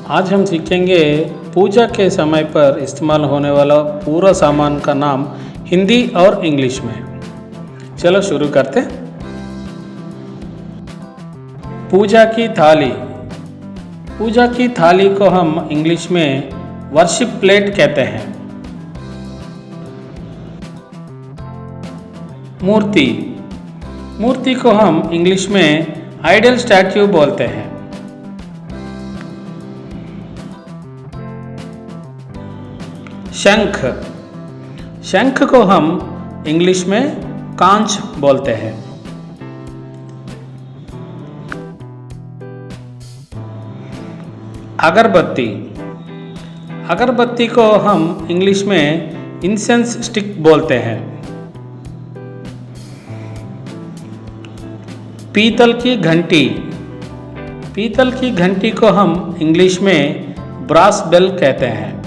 आज हम सीखेंगे पूजा के समय पर इस्तेमाल होने वाला पूरा सामान का नाम हिंदी और इंग्लिश में। चलो शुरू करते। पूजा की थाली। पूजा की थाली को हम इंग्लिश में वर्शिप प्लेट कहते हैं। मूर्ति। मूर्ति को हम इंग्लिश में आइडल स्टैच्यू बोलते हैं। शंख। शंख को हम इंग्लिश में कांच बोलते हैं। अगरबत्ती। अगरबत्ती को हम इंग्लिश में इंसेंस स्टिक बोलते हैं। पीतल की घंटी। पीतल की घंटी को हम इंग्लिश में ब्रास बेल कहते हैं।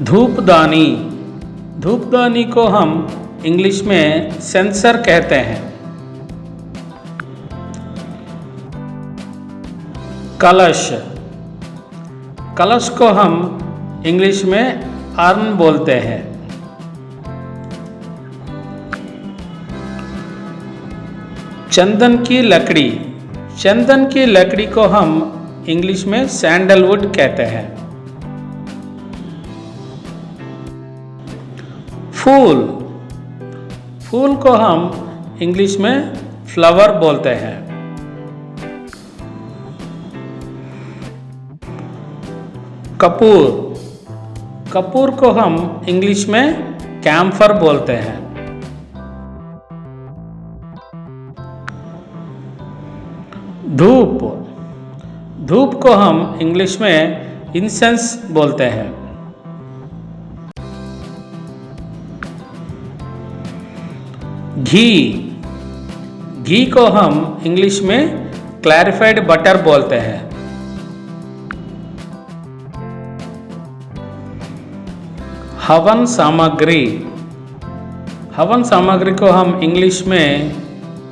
धूपदानी। धूपदानी को हम इंग्लिश में सेंसर कहते हैं। कलश। कलश को हम इंग्लिश में अर्न बोलते हैं। चंदन की लकड़ी। चंदन की लकड़ी को हम इंग्लिश में सैंडलवुड कहते हैं। फूल। फूल को हम इंग्लिश में फ्लावर बोलते हैं। कपूर। कपूर को हम इंग्लिश में कैम्फर बोलते हैं। धूप। धूप को हम इंग्लिश में इंसेंस बोलते हैं। घी। घी को हम इंग्लिश में क्लैरिफाइड बटर बोलते हैं। हवन सामग्री। हवन सामग्री को हम इंग्लिश में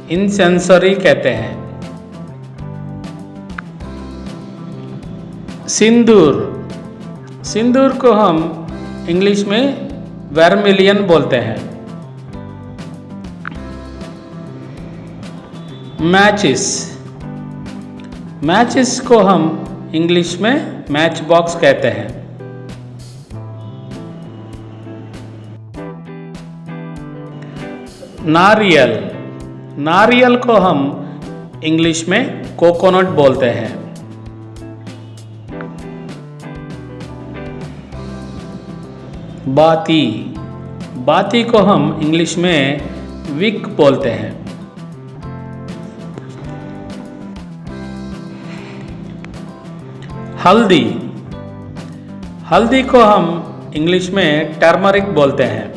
इंसेंसरी कहते हैं। सिंदूर। सिंदूर को हम इंग्लिश में वर्मिलियन बोलते हैं। मैचिस। मैचिस को हम इंग्लिश में मैच बॉक्स कहते हैं। नारियल। नारियल को हम इंग्लिश में कोकोनट बोलते हैं। बाती। बाती को हम इंग्लिश में विक बोलते हैं। हल्दी। हल्दी को हम इंग्लिश में टर्मरिक बोलते हैं।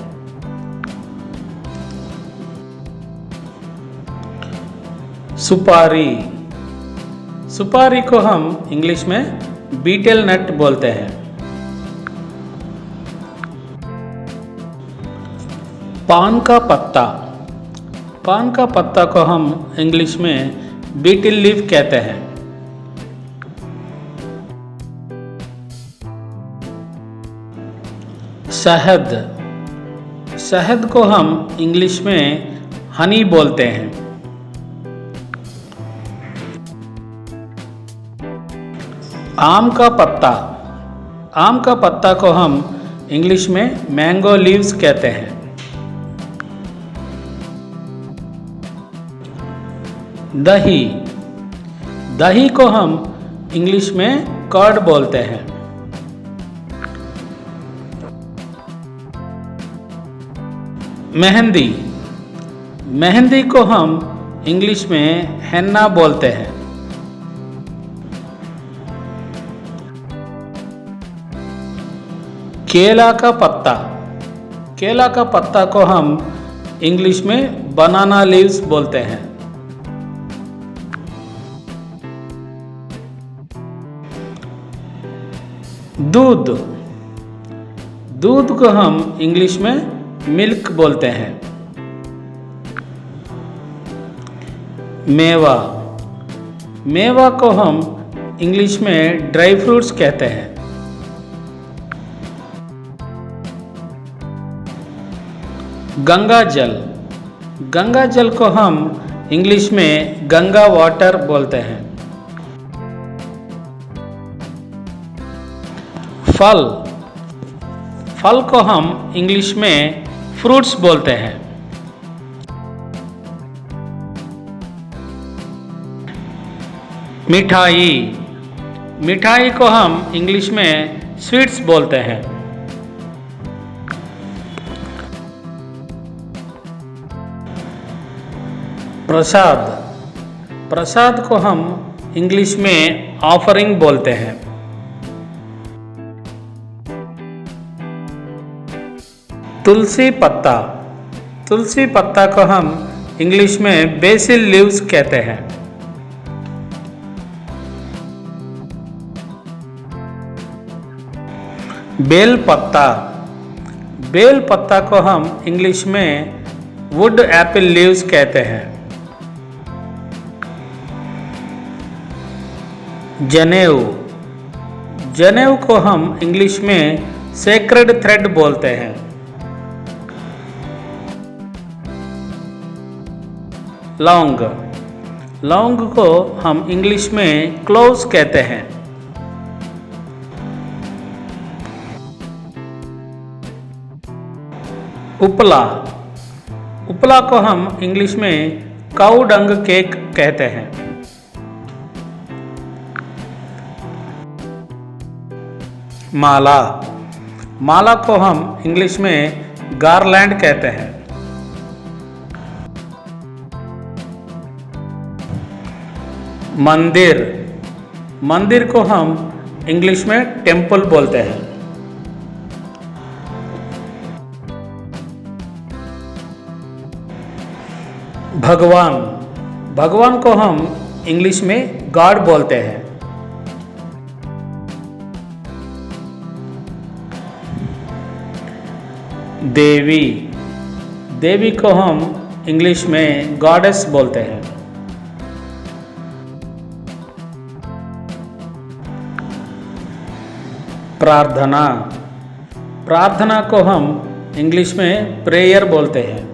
सुपारी। सुपारी को हम इंग्लिश में बीटल नट बोलते हैं। पान का पत्ता। पान का पत्ता को हम इंग्लिश में बीटल लीफ कहते हैं। शहद। शहद को हम इंग्लिश में हनी बोलते हैं। आम का पत्ता। आम का पत्ता को हम इंग्लिश में मैंगो लीव्स कहते हैं। दही। दही को हम इंग्लिश में कर्ड बोलते हैं। मेहंदी। मेहंदी को हम इंग्लिश में हेन्ना बोलते हैं। केला का पत्ता। केला का पत्ता को हम इंग्लिश में बनाना लीव्स बोलते हैं। दूध। दूध को हम इंग्लिश में मिल्क बोलते हैं। मेवा, मेवा को हम इंग्लिश में ड्राई फ्रूट्स कहते हैं। गंगा जल, गंगा जल को हम इंग्लिश में गंगा वाटर बोलते हैं। फल, फल को हम इंग्लिश में फ्रूट्स बोलते हैं। मिठाई, मिठाई को हम इंग्लिश में स्वीट्स बोलते हैं। प्रसाद, प्रसाद को हम इंग्लिश में ऑफरिंग बोलते हैं। तुलसी पत्ता, तुलसी पत्ता को हम इंग्लिश में बेसिल लीव्स कहते हैं। बेल पत्ता, बेल पत्ता को हम इंग्लिश में वुड एप्पल लीव्स कहते हैं। जनेऊ, जनेऊ को हम इंग्लिश में सेक्रेड थ्रेड बोलते हैं। लौंग, लौंग को हम इंग्लिश में क्लोव्स कहते हैं। उपला, उपला को हम इंग्लिश में काऊ डंग केक कहते हैं। माला, माला को हम इंग्लिश में गारलैंड कहते हैं। मंदिर, मंदिर को हम इंग्लिश में टेम्पल बोलते हैं। भगवान, भगवान को हम इंग्लिश में गॉड बोलते हैं। देवी, देवी को हम इंग्लिश में गॉडेस बोलते हैं। प्रार्थना, प्रार्थना को हम इंग्लिश में प्रेयर बोलते हैं।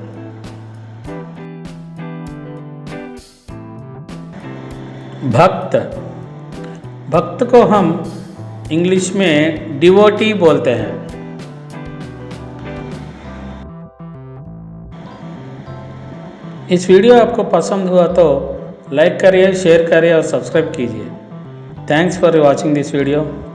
भक्त, भक्त को हम इंग्लिश में डिवोटी बोलते हैं। इस वीडियो आपको पसंद हुआ तो लाइक करिए, शेयर करिए और सब्सक्राइब कीजिए। Thanks for watching this video.